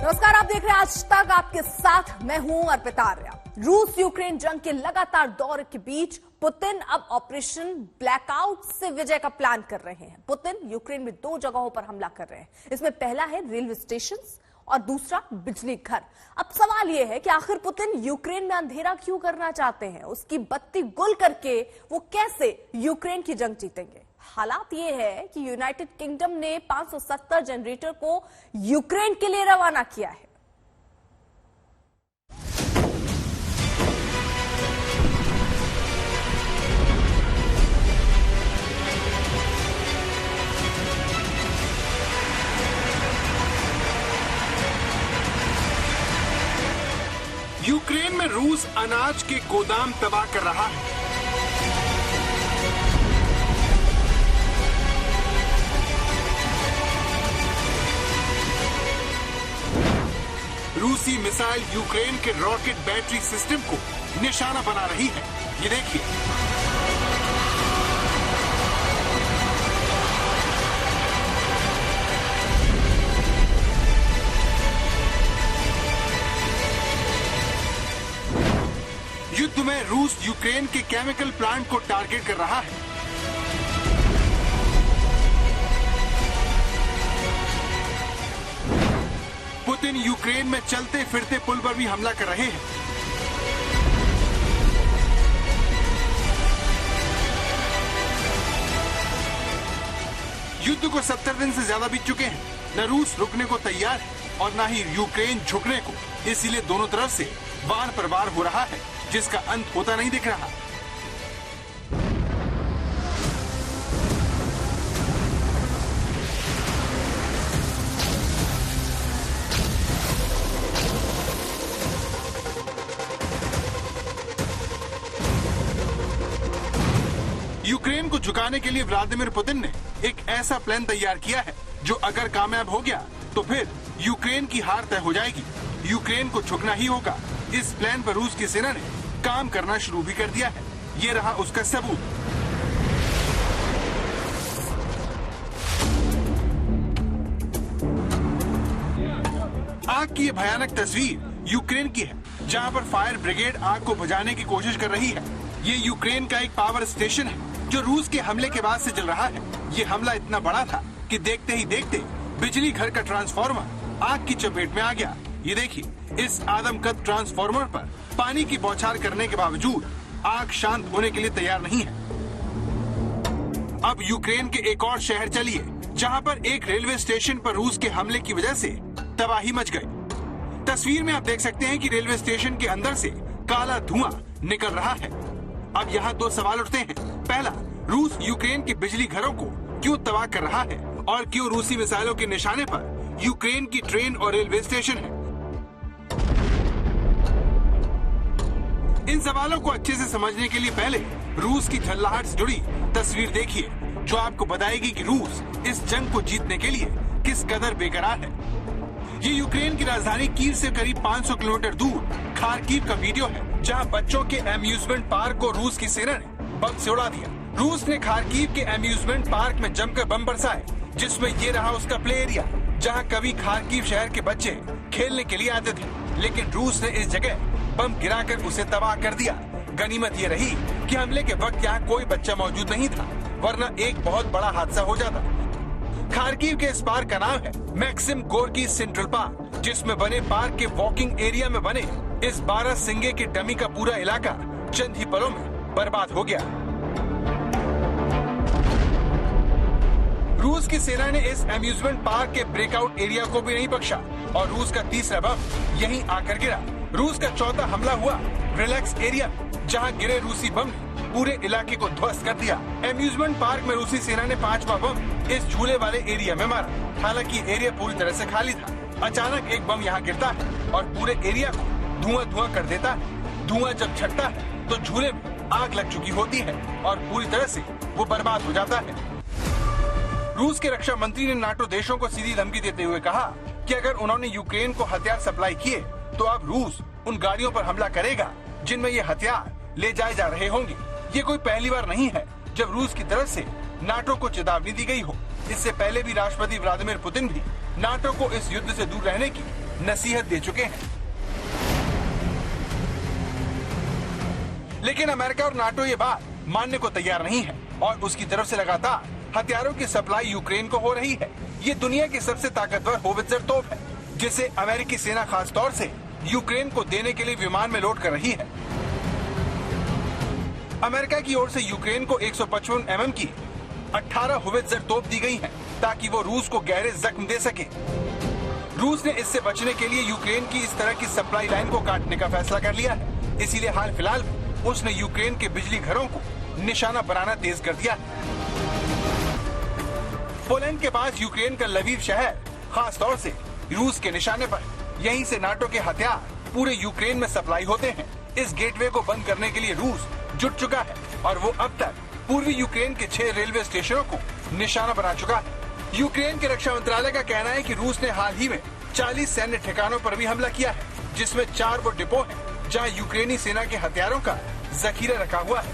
नमस्कार, आप देख रहे हैं आज तक, आपके साथ मैं हूं अर्पिता आर्या। रूस यूक्रेन जंग के लगातार दौर के बीच पुतिन अब ऑपरेशन ब्लैकआउट से विजय का प्लान कर रहे हैं। पुतिन यूक्रेन में 2 जगहों पर हमला कर रहे हैं। इसमें पहला है रेलवे स्टेशन और दूसरा बिजली घर। अब सवाल यह है कि आखिर पुतिन यूक्रेन में अंधेरा क्यों करना चाहते हैं? उसकी बत्ती गुल करके वो कैसे यूक्रेन की जंग जीतेंगे? हालात ये है कि यूनाइटेड किंगडम ने 570 जनरेटर को यूक्रेन के लिए रवाना किया है। यूक्रेन में रूस अनाज के गोदाम तबाह कर रहा है। रूसी मिसाइल यूक्रेन के रॉकेट बैटरी सिस्टम को निशाना बना रही है। ये देखिए, युद्ध में रूस यूक्रेन के केमिकल प्लांट को टारगेट कर रहा है। पुतिन यूक्रेन में चलते फिरते पुल पर भी हमला कर रहे हैं। युद्ध को 70 दिन से ज्यादा बीत चुके हैं। न रूस रुकने को तैयार है और न ही यूक्रेन झुकने को। इसीलिए दोनों तरफ से वार पर वार हो रहा है, जिसका अंत होता नहीं दिख रहा। यूक्रेन को झुकाने के लिए व्लादिमीर पुतिन ने एक ऐसा प्लान तैयार किया है जो अगर कामयाब हो गया तो फिर यूक्रेन की हार तय हो जाएगी। यूक्रेन को झुकना ही होगा। इस प्लान पर रूस की सेना ने काम करना शुरू भी कर दिया है। ये रहा उसका सबूत। आग की ये भयानक तस्वीर यूक्रेन की है, जहां पर फायर ब्रिगेड आग को बुझाने की कोशिश कर रही है। ये यूक्रेन का एक पावर स्टेशन है जो रूस के हमले के बाद से चल रहा है। ये हमला इतना बड़ा था कि देखते ही देखते बिजली घर का ट्रांसफार्मर आग की चपेट में आ गया। ये देखिए, इस आदमकद ट्रांसफार्मर पर पानी की बौछार करने के बावजूद आग शांत होने के लिए तैयार नहीं है। अब यूक्रेन के एक और शहर चलिए, जहां पर एक रेलवे स्टेशन पर रूस के हमले की वजह से तबाही मच गई। तस्वीर में आप देख सकते हैं कि रेलवे स्टेशन के अंदर से काला धुआं निकल रहा है। अब यहाँ 2 सवाल उठते हैं। पहला, रूस यूक्रेन के बिजली घरों को क्यों तबाह कर रहा है और क्यों रूसी मिसाइलों के निशाने पर यूक्रेन की ट्रेन और रेलवे स्टेशन है? इन सवालों को अच्छे से समझने के लिए पहले रूस की झल्लाहट से जुड़ी तस्वीर देखिए, जो आपको बताएगी कि रूस इस जंग को जीतने के लिए किस कदर बेकरार है। ये यूक्रेन की राजधानी कीव से करीब 500 किलोमीटर दूर खार्किव का वीडियो है, जहां बच्चों के अम्यूजमेंट पार्क को रूस की सेना ने बम से उड़ा दिया। रूस ने खार्किव के अम्यूजमेंट पार्क में जमकर बम बरसाए, जिसमें ये रहा उसका प्ले एरिया, जहां कभी खार्किव शहर के बच्चे खेलने के लिए आते थे। लेकिन रूस ने इस जगह बम गिराकर उसे तबाह कर दिया। गनीमत ये रही कि हमले के वक्त यहाँ कोई बच्चा मौजूद नहीं था, वरना एक बहुत बड़ा हादसा हो जाता। खार्किव के इस पार्क का नाम है मैक्सिम गोर्की सेंट्रल पार्क, जिसमें बने पार्क के वॉकिंग एरिया में बने इस 12 सिंगे के डमी का पूरा इलाका चंद ही पलों में बर्बाद हो गया। रूस की सेना ने इस अम्यूजमेंट पार्क के ब्रेकआउट एरिया को भी नहीं बख्शा और रूस का तीसरा बम यहीं आकर गिरा। रूस का चौथा हमला हुआ रिलैक्स एरिया, जहां गिरे रूसी बम ने पूरे इलाके को ध्वस्त कर दिया। अम्यूजमेंट पार्क में रूसी सेना ने 5वां बम इस झूले वाले एरिया में मारा। हालांकि एरिया पूरी तरह से खाली था। अचानक एक बम यहाँ गिरता है और पूरे एरिया को धुआं कर देता है। धुआं जब छटता है तो झूले में आग लग चुकी होती है और पूरी तरह से वो बर्बाद हो जाता है। रूस के रक्षा मंत्री ने नाटो देशों को सीधी धमकी देते हुए कहा कि अगर उन्होंने यूक्रेन को हथियार सप्लाई किए तो अब रूस उन गाड़ियों पर हमला करेगा जिनमें ये हथियार ले जाए जा रहे होंगे। ये कोई पहली बार नहीं है जब रूस की तरफ से नाटो को चेतावनी दी गई हो। इससे पहले भी राष्ट्रपति व्लादिमीर पुतिन भी नाटो को इस युद्ध से दूर रहने की नसीहत दे चुके हैं। लेकिन अमेरिका और नाटो ये बात मानने को तैयार नहीं है और उसकी तरफ से लगातार हथियारों की सप्लाई यूक्रेन को हो रही है। ये दुनिया की सबसे ताकतवर होवित्जर तोप है जिसे अमेरिकी सेना खास तौर से यूक्रेन को देने के लिए विमान में लोड कर रही है। अमेरिका की ओर से यूक्रेन को 155 mm की 18 होवित्जर तोप दी गई हैं ताकि वो रूस को गहरे जख्म दे सके। रूस ने इससे बचने के लिए यूक्रेन की इस तरह की सप्लाई लाइन को काटने का फैसला कर लिया है। इसीलिए हाल फिलहाल उसने यूक्रेन के बिजली घरों को निशाना बनाना तेज कर दिया है। पोलैंड के पास यूक्रेन का लवीव शहर खास तौर से रूस के निशाने पर, यहीं से नाटो के हथियार पूरे यूक्रेन में सप्लाई होते हैं। इस गेटवे को बंद करने के लिए रूस जुट चुका है और वो अब तक पूर्वी यूक्रेन के 6 रेलवे स्टेशनों को निशाना बना चुका है। यूक्रेन के रक्षा मंत्रालय का कहना है कि रूस ने हाल ही में 40 सैन्य ठिकानों पर भी हमला किया है, जिसमें 4 वो डिपो हैं जहां यूक्रेनी सेना के हथियारों का जखीरा रखा हुआ है।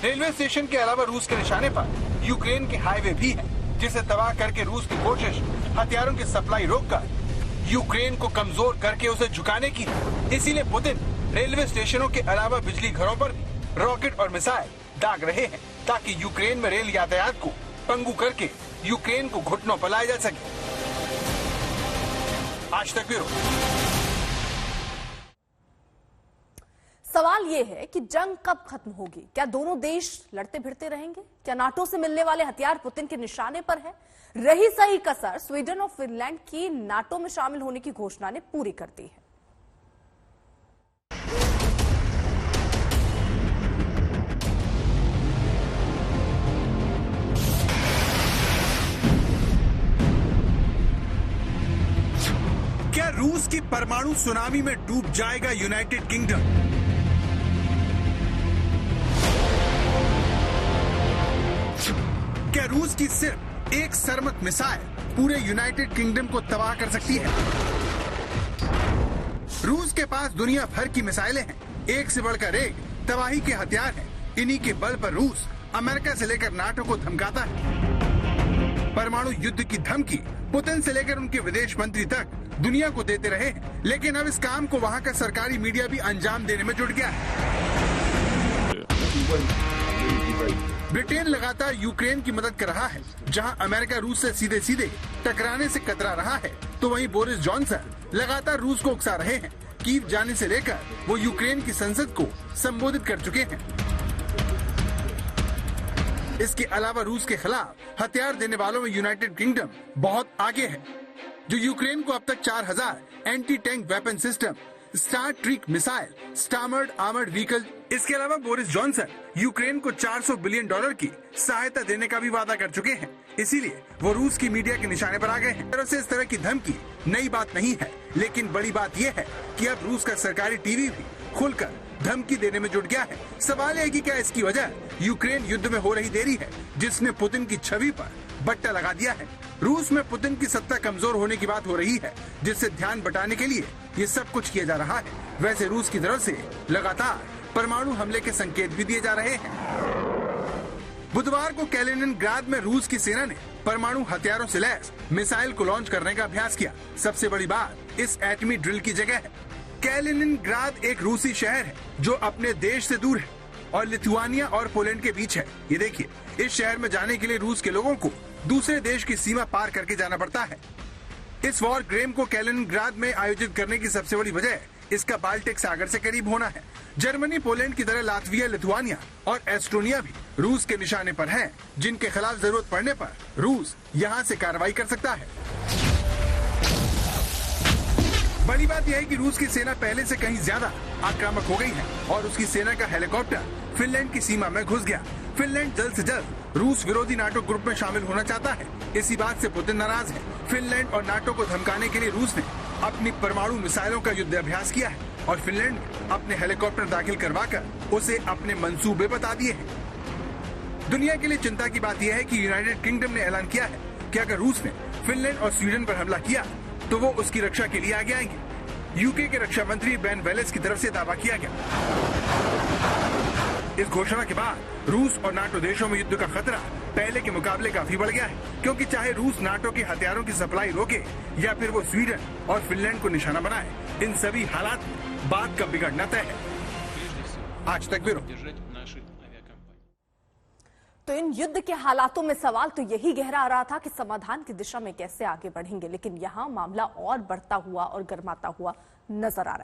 रेलवे स्टेशन के अलावा रूस के निशाने पर यूक्रेन के हाईवे भी है, जिसे तबाह करके रूस की कोशिश हथियारों की सप्लाई रोककर यूक्रेन को कमजोर करके उसे झुकाने की है। इसीलिए पुतिन रेलवे स्टेशनों के अलावा बिजली घरों पर भी रॉकेट और मिसाइल दाग रहे हैं ताकि यूक्रेन में रेल यातायात को पंगु करके यूक्रेन को घुटनों पर लाया जा सके। आज तक ब्यूरो। सवाल यह है कि जंग कब खत्म होगी? क्या दोनों देश लड़ते भिड़ते रहेंगे? क्या नाटो से मिलने वाले हथियार पुतिन के निशाने पर है? रही सही कसर स्वीडन और फिनलैंड की नाटो में शामिल होने की घोषणा ने पूरी कर दी है। क्या रूस की परमाणु सुनामी में डूब जाएगा यूनाइटेड किंगडम? क्या रूस की सिर्फ एक सरमत मिसाइल पूरे यूनाइटेड किंगडम को तबाह कर सकती है? रूस के पास दुनिया भर की मिसाइलें हैं, एक से बढ़कर एक तबाही के हथियार हैं। इन्हीं के बल पर रूस अमेरिका से लेकर नाटो को धमकाता है। परमाणु युद्ध की धमकी पुतिन से लेकर उनके विदेश मंत्री तक दुनिया को देते रहे हैं, लेकिन अब इस काम को वहां का सरकारी मीडिया भी अंजाम देने में जुट गया है। ब्रिटेन लगातार यूक्रेन की मदद कर रहा है। जहां अमेरिका रूस से सीधे सीधे टकराने से कतरा रहा है, तो वहीं बोरिस जॉनसन लगातार रूस को उकसा रहे हैं। कीव जाने से लेकर वो यूक्रेन की संसद को संबोधित कर चुके हैं। इसके अलावा रूस के खिलाफ हथियार देने वालों में यूनाइटेड किंगडम बहुत आगे है, जो यूक्रेन को अब तक 4000 anti tank weapon system, Starstreak missile, Stormer armoured vehicle. इसके अलावा बोरिस जॉनसन यूक्रेन को $400 बिलियन की सहायता देने का भी वादा कर चुके हैं। इसीलिए वो रूस की मीडिया के निशाने पर आ गए हैं। तरह से इस तरह की धमकी नई बात नहीं है, लेकिन बड़ी बात यह है कि अब रूस का सरकारी टीवी भी खुलकर धमकी देने में जुट गया है। सवाल है कि क्या इसकी वजह यूक्रेन युद्ध में हो रही देरी है, जिसने पुतिन की छवि पर बट्टा लगा दिया है। रूस में पुतिन की सत्ता कमजोर होने की बात हो रही है, जिससे ध्यान बटाने के लिए ये सब कुछ किया जा रहा है। वैसे रूस की तरफ से लगातार परमाणु हमले के संकेत भी दिए जा रहे हैं। बुधवार को कैलिनिनग्राद में रूस की सेना ने परमाणु हथियारों से लैस मिसाइल को लॉन्च करने का अभ्यास किया। सबसे बड़ी बात इस एटमी ड्रिल की जगह है। कैलिनिनग्राद एक रूसी शहर है जो अपने देश से दूर है और लिथुआनिया और पोलैंड के बीच है। ये देखिए, इस शहर में जाने के लिए रूस के लोगों को दूसरे देश की सीमा पार करके जाना पड़ता है। इस वॉर गेम को कैलिनिनग्राद में आयोजित करने की सबसे बड़ी वजह इसका बाल्टिक सागर से करीब होना है। जर्मनी, पोलैंड की तरह लातविया, लिथुआनिया और एस्टोनिया भी रूस के निशाने पर हैं, जिनके खिलाफ जरूरत पड़ने पर रूस यहां से कार्रवाई कर सकता है। बड़ी बात यह है कि रूस की सेना पहले से कहीं ज्यादा आक्रामक हो गई है और उसकी सेना का हेलीकॉप्टर फिनलैंड की सीमा में घुस गया। फिनलैंड जल्द से जल्द रूस विरोधी नाटो ग्रुप में शामिल होना चाहता है। इसी बात से पुतिन नाराज है। फिनलैंड और नाटो को धमकाने के लिए रूस ने अपनी परमाणु मिसाइलों का युद्धाभ्यास किया है और फिनलैंड ने अपने हेलीकॉप्टर दाखिल करवाकर उसे अपने मंसूबे बता दिए हैं। दुनिया के लिए चिंता की बात यह है कि यूनाइटेड किंगडम ने ऐलान किया है कि अगर रूस ने फिनलैंड और स्वीडन पर हमला किया तो वो उसकी रक्षा के लिए आगे आएंगे। यूके के रक्षा मंत्री बेन वेलेस की तरफ से दावा किया गया। इस घोषणा के बाद रूस और नाटो देशों में युद्ध का खतरा पहले के मुकाबले काफी बढ़ गया है, क्योंकि चाहे रूस नाटो के हथियारों की सप्लाई रोके या फिर वो स्वीडन और फिनलैंड को निशाना बनाए, इन सभी हालात में बात का बिगड़ना तय है। आज तक ब्यूरो। तो इन युद्ध के हालातों में सवाल तो यही गहरा आ रहा था कि समाधान की दिशा में कैसे आगे बढ़ेंगे, लेकिन यहां मामला और बढ़ता हुआ और गर्माता हुआ नजर आ रहा है।